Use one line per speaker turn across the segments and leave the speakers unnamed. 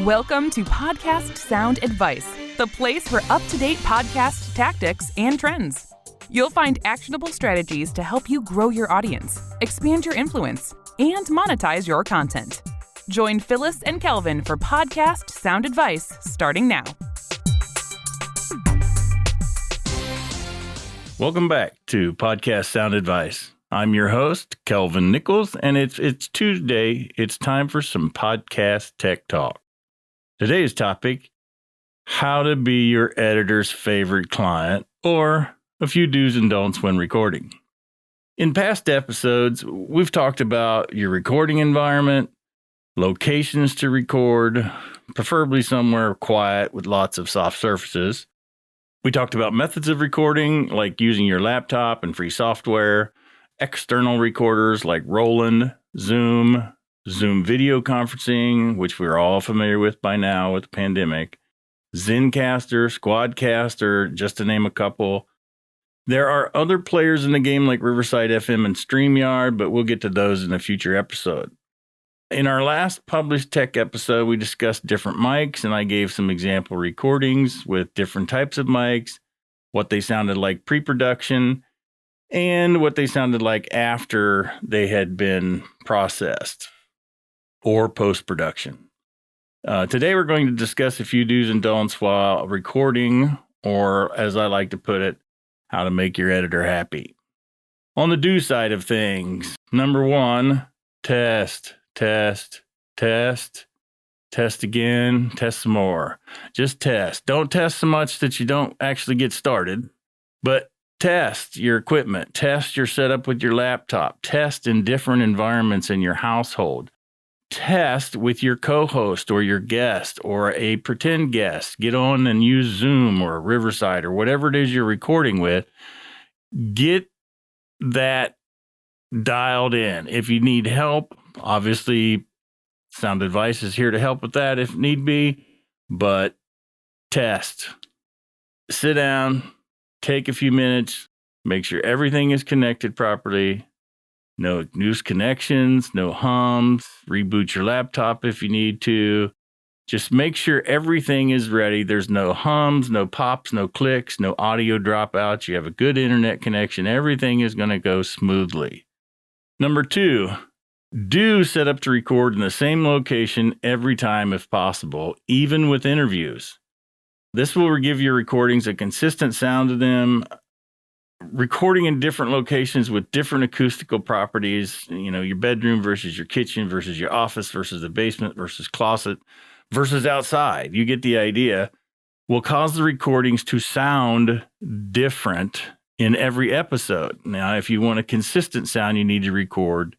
Welcome to Podcast Sound Advice, the place for up-to-date podcast tactics and trends. You'll find actionable strategies to help you grow your audience, expand your influence, and monetize your content. Join Phyllis and Kelvin for Podcast Sound Advice starting now.
Welcome back to Podcast Sound Advice. I'm your host, Kelvin Nichols, and it's Tuesday. It's time for some podcast tech talk. Today's topic, how to be your editor's favorite client, or a few do's and don'ts when recording. In past episodes, we've talked about your recording environment, locations to record, preferably somewhere quiet with lots of soft surfaces. We talked about methods of recording, like using your laptop and free software, external recorders like Roland, Zoom video conferencing, which we're all familiar with by now with the pandemic, Zencastr, Squadcaster, just to name a couple. There are other players in the game like Riverside FM and StreamYard, but we'll get to those in a future episode. In our last published tech episode, we discussed different mics, and I gave some example recordings with different types of mics, what they sounded like pre-production, and what they sounded like after they had been processed or post-production. Today, we're going to discuss a few do's and don'ts while recording, or as I like to put it, how to make your editor happy. On the do side of things, number one, test again, test some more. Just test. Don't test so much that you don't actually get started, but test your equipment, test your setup with your laptop, test in different environments in your household, test with your co-host or your guest or a pretend guest. Get on and use Zoom or Riverside or whatever it is you're recording with. Get that dialed in. If you need help, obviously Sound Advice is here to help with that if need be, but test. Sit down. Take a few minutes, make sure everything is connected properly. No loose connections, no hums. Reboot your laptop if you need to. Just make sure everything is ready. There's no hums, no pops, no clicks, no audio dropouts. You have a good internet connection. Everything is going to go smoothly. Number two, do set up to record in the same location every time if possible, even with interviews. This will give your recordings a consistent sound to them. Recording in different locations with different acoustical properties, your bedroom versus your kitchen versus your office versus the basement versus closet versus outside. You get the idea. Will cause the recordings to sound different in every episode. Now, if you want a consistent sound, you need to record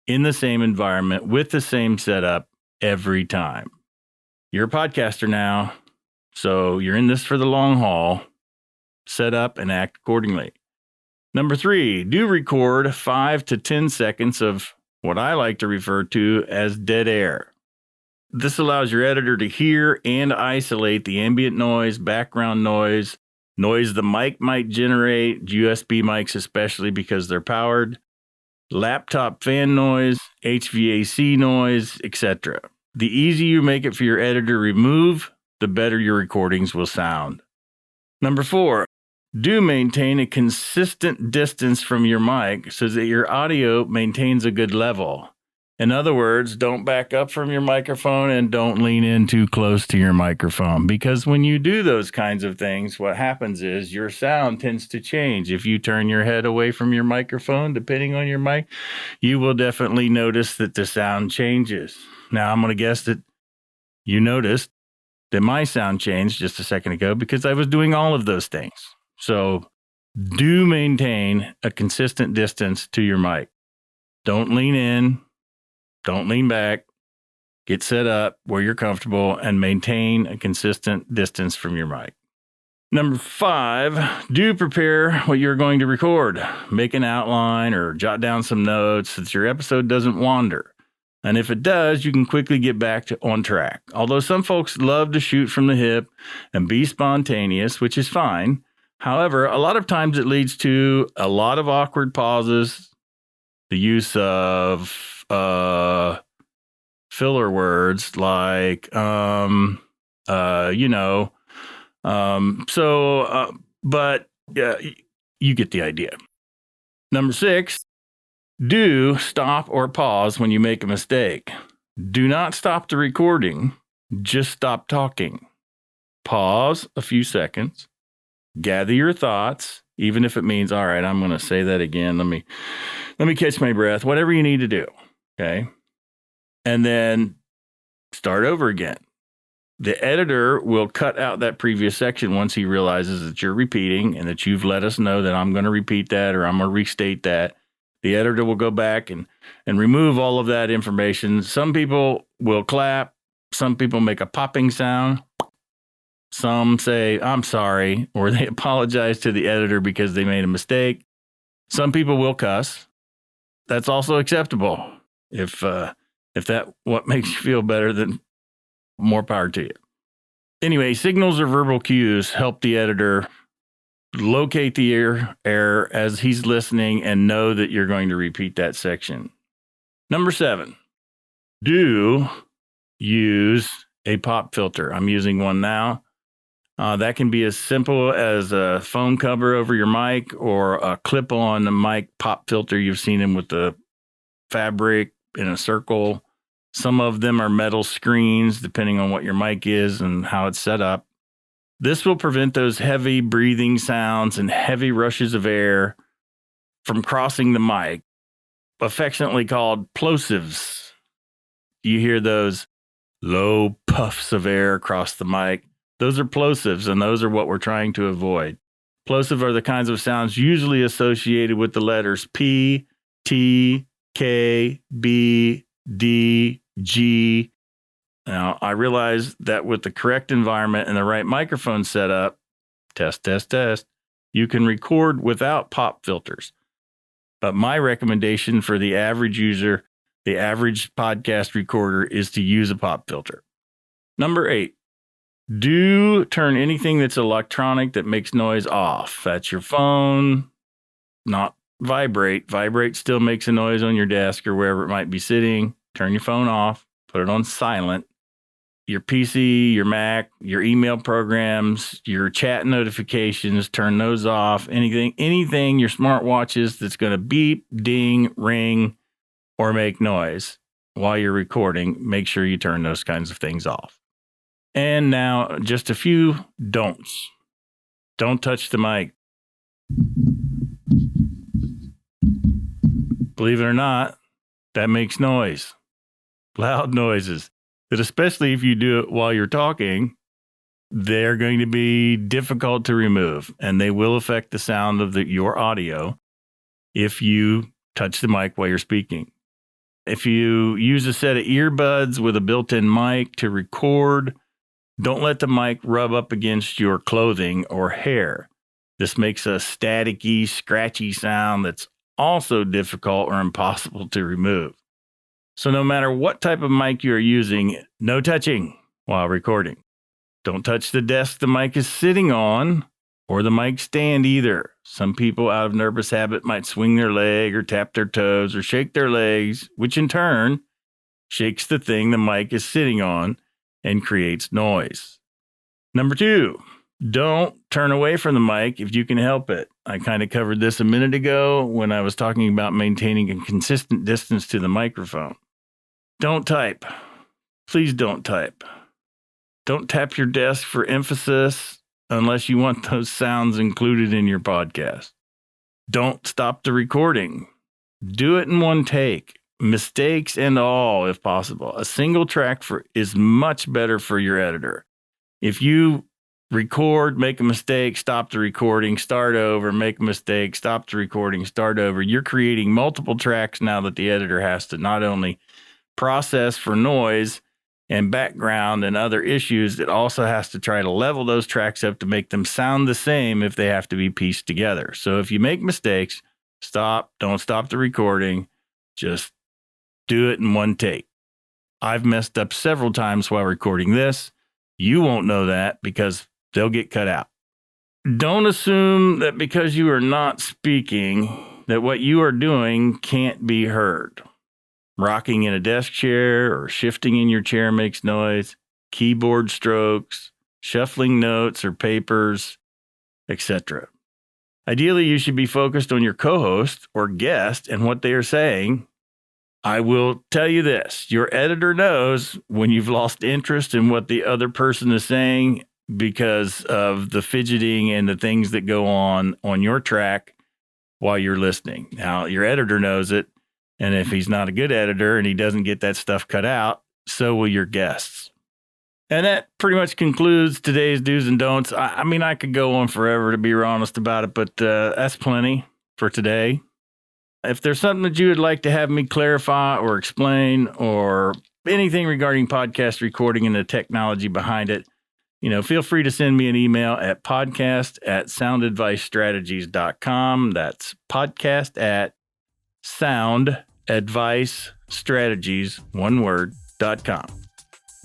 in the same environment with the same setup every time. You're a podcaster now. So you're in this for the long haul. Set up and act accordingly. Number three, do record 5 to 10 seconds of what I like to refer to as dead air. This allows your editor to hear and isolate the ambient noise, background noise the mic might generate, USB mics especially because they're powered, laptop fan noise, HVAC noise, etc. The easier you make it for your editor to remove, the better your recordings will sound. Number four, do maintain a consistent distance from your mic so that your audio maintains a good level. In other words, don't back up from your microphone and don't lean in too close to your microphone, because when you do those kinds of things, what happens is your sound tends to change. If you turn your head away from your microphone, depending on your mic, you will definitely notice that the sound changes. Now, I'm going to guess that you noticed that my sound changed just a second ago because I was doing all of those things. So do maintain a consistent distance to your mic. Don't lean in. Don't lean back. Get set up where you're comfortable and maintain a consistent distance from your mic. Number five, do prepare what you're going to record. Make an outline or jot down some notes so that your episode doesn't wander. And if it does, you can quickly get back on track. Although some folks love to shoot from the hip and be spontaneous, which is fine. However, a lot of times it leads to a lot of awkward pauses, the use of filler words like, but you get the idea. Number 6, do stop or pause when you make a mistake. Do not stop the recording. Just stop talking. Pause a few seconds. Gather your thoughts, even if it means, all right, I'm going to say that again. Let me catch my breath, whatever you need to do. Okay. And then start over again. The editor will cut out that previous section once he realizes that you're repeating and that you've let us know that I'm going to repeat that or I'm going to restate that. The editor will go back and remove all of that information. Some people will clap. Some people make a popping sound. Some say, I'm sorry, or they apologize to the editor because they made a mistake. Some people will cuss. That's also acceptable. If that what makes you feel better, then more power to you. Anyway, signals or verbal cues help the editor locate the error as he's listening and know that you're going to repeat that section. Number 7, do use a pop filter. I'm using one now. That can be as simple as a foam cover over your mic or a clip-on mic pop filter. You've seen them with the fabric in a circle. Some of them are metal screens, depending on what your mic is and how it's set up. This will prevent those heavy breathing sounds and heavy rushes of air from crossing the mic, affectionately called plosives. You hear those low puffs of air across the mic. Those are plosives, and those are what we're trying to avoid. Plosive are the kinds of sounds usually associated with the letters P, T, K, B, D, G. Now, I realize that with the correct environment and the right microphone setup, test, you can record without pop filters. But my recommendation for the average user, the average podcast recorder, is to use a pop filter. Number 8, do turn anything that's electronic that makes noise off. That's your phone, not vibrate. Vibrate still makes a noise on your desk or wherever it might be sitting. Turn your phone off, put it on silent. Your PC, your Mac, your email programs, your chat notifications, turn those off. Anything your smartwatches that's going to beep, ding, ring, or make noise while you're recording, make sure you turn those kinds of things off. And now just a few don'ts. Don't touch the mic. Believe it or not, that makes noise. Loud noises. That especially if you do it while you're talking, they're going to be difficult to remove, and they will affect the sound of your audio if you touch the mic while you're speaking. If you use a set of earbuds with a built-in mic to record, don't let the mic rub up against your clothing or hair. This makes a staticky, scratchy sound that's also difficult or impossible to remove. So no matter what type of mic you're using, no touching while recording. Don't touch the desk the mic is sitting on or the mic stand either. Some people out of nervous habit might swing their leg or tap their toes or shake their legs, which in turn shakes the thing the mic is sitting on and creates noise. Number 2, don't turn away from the mic if you can help it. I kind of covered this a minute ago when I was talking about maintaining a consistent distance to the microphone. Don't type. Please don't type. Don't tap your desk for emphasis unless you want those sounds included in your podcast. Don't stop the recording. Do it in one take. Mistakes and all, if possible. A single track is much better for your editor. If you record, make a mistake, stop the recording, start over, make a mistake, stop the recording, start over, you're creating multiple tracks now that the editor has to not only process for noise and background and other issues, it also has to try to level those tracks up to make them sound the same if they have to be pieced together. So if you make mistakes, don't stop the recording, just do it in one take. I've messed up several times while recording this. You won't know that because they'll get cut out. Don't assume that because you are not speaking, that what you are doing can't be heard. Rocking in a desk chair or shifting in your chair makes noise. Keyboard strokes, shuffling notes or papers, etc. Ideally, you should be focused on your co-host or guest and what they are saying. I will tell you this, your editor knows when you've lost interest in what the other person is saying because of the fidgeting and the things that go on your track while you're listening. Now, your editor knows it, and if he's not a good editor and he doesn't get that stuff cut out, so will your guests. And that pretty much concludes today's do's and don'ts. I mean, I could go on forever, to be honest about it, but that's plenty for today. If there's something that you would like to have me clarify or explain or anything regarding podcast recording and the technology behind it, feel free to send me an email at podcast@soundadvicestrategies.com. That's podcast@soundadvicestrategies, one word, .com.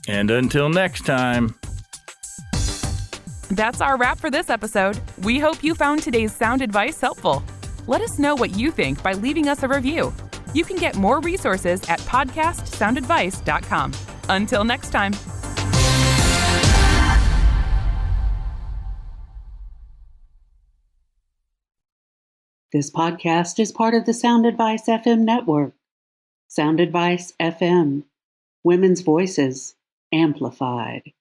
And until next time.
That's our wrap for this episode. We hope you found today's sound advice helpful. Let us know what you think by leaving us a review. You can get more resources at podcastsoundadvice.com. Until next time.
This podcast is part of the Sound Advice FM network. Sound Advice FM. Women's voices amplified.